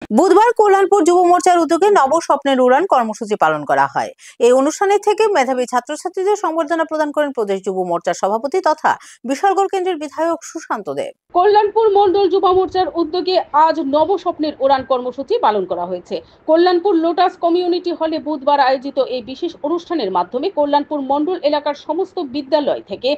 বুধবার কল্যাণপুর যুব মোর্চার উদ্যোগে নব স্বপ্নের উড়ান কর্মসূচি পালন করা হয়। এই অনুষ্ঠানে থেকে মেধাবী ছাত্রছাত্রীদের সংবর্ধনা প্রদান করেন প্রদেশ যুব মোর্চার সভাপতি তথা বিশালগড় কেন্দ্রের বিধায়ক সুশান্ত দেব। কল্যাণপুর মণ্ডল যুব মোর্চার উদ্যোগে আজ নব স্বপ্নের উড়ান কর্মসূচি পালন করা হয়েছে। কল্যাণপুর লোটাস কমিউনিটি হলে বুধবার আয়োজিত এই বিশেষ অনুষ্ঠানের মাধ্যমে কল্যাণপুর মণ্ডল এলাকার সমস্ত বিদ্যালয় থেকে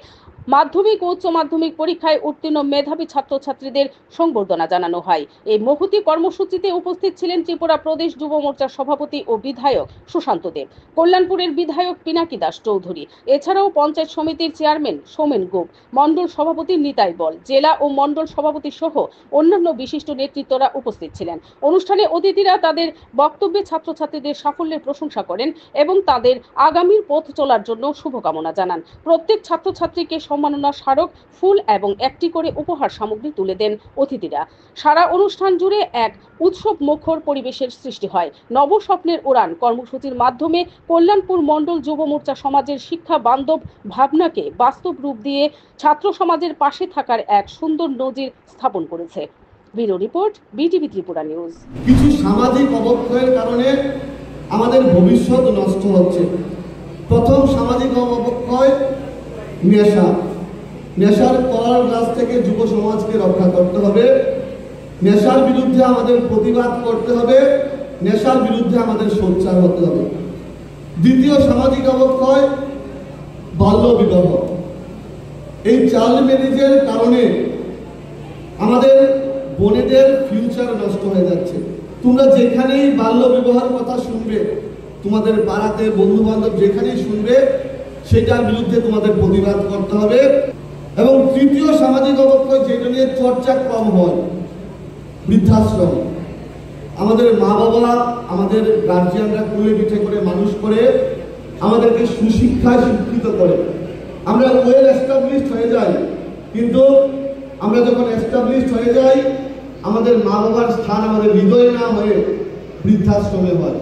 মাধ্যমিক ও উচ্চ মাধ্যমিক পরীক্ষায় উত্তীর্ণ মেধাবী ছাত্রছাত্রীদের সংবর্ধনা জানানো হয়। এই মহতী কর্মসূচিতে উপস্থিত ছিলেন ত্রিপুরা প্রদেশ যুব মোর্চার সভাপতি ও বিধায়ক সুশান্ত দেব, কল্যাণপুরের বিধায়ক পিনাকি দাস চৌধুরী, এছাড়াও পঞ্চায়েত সমিতির চেয়ারম্যান সোমেন গোপ, মণ্ডল সভাপতি নিতাই বল, জেলা ও মণ্ডল সভাপতি সহ অন্যান্য বিশিষ্ট নেতৃত্বরা উপস্থিত ছিলেন। অনুষ্ঠানে অতিথিরা তাদের বক্তব্যে ছাত্রছাত্রীদের সাফল্যের প্রশংসা করেন এবং তাদের আগামীর পথ চলার জন্য শুভকামনা জানান। প্রত্যেক ছাত্রছাত্রীকে সম্মাননা স্মারক, ফুল এবং একটি করে উপহার সামগ্রী তুলে দেন অতিথিরা। সারা অনুষ্ঠান জুড়ে এক উৎসব মুখর পরিবেশের সৃষ্টি হয়। নব স্বপ্নের উড়ান কর্মসূচির মাধ্যমে কল্যাণপুর মণ্ডল যুব মোর্চা সমাজের শিক্ষা বান্ধব ভাবনাকে বাস্তব রূপ দিয়ে ছাত্র সমাজের পাশে থাকার এক সুন্দর নজির স্থাপন করেছে। Bureau report, BTV Tripura news. কিছু সামাজিক অবক্ষয়ের কারণে আমাদের ভবিষ্যৎ নষ্ট হচ্ছে। প্রথম সামাজিক অবক্ষয় নেশার কলার গ্লাস থেকে যুব সমাজকে রক্ষা করতে হবে। নেশার বিরুদ্ধে আমাদের প্রতিবাদ করতে হবে, নেশার বিরুদ্ধে আমাদের সোচ্চার হতে হবে। দ্বিতীয় সামাজিক অবক্ষয় বাল্য বিবাহ। এই চাইল্ড ম্যারেজের কারণে আমাদের বোনেদের ফিউচার নষ্ট হয়ে যাচ্ছে। তোমরা যেখানেই বাল্য বিবাহের কথা শুনবে, তোমাদের পাড়াতে বন্ধু বান্ধব যেখানেই শুনবে, সেটার বিরুদ্ধে তোমাদের প্রতিবাদ করতে হবে। এবং তৃতীয় সামাজিক অবক্ষয় যেটা নিয়ে চর্চা কম হয়, বৃদ্ধাশ্রম। আমাদের মা বাবা, আমাদের গার্জিয়ানরা কুলে পিঠে করে মানুষ করে আমাদেরকে সুশিক্ষায় শিক্ষিত করে। আমরা ওয়েল এস্টাবলিশড হয়ে যাই, কিন্তু আমরা যখন এস্টাবলিশড হয়ে যাই, আমাদের মা বাবার স্থান আমাদের হৃদয়ে না হয়ে বৃদ্ধাশ্রমে হয়।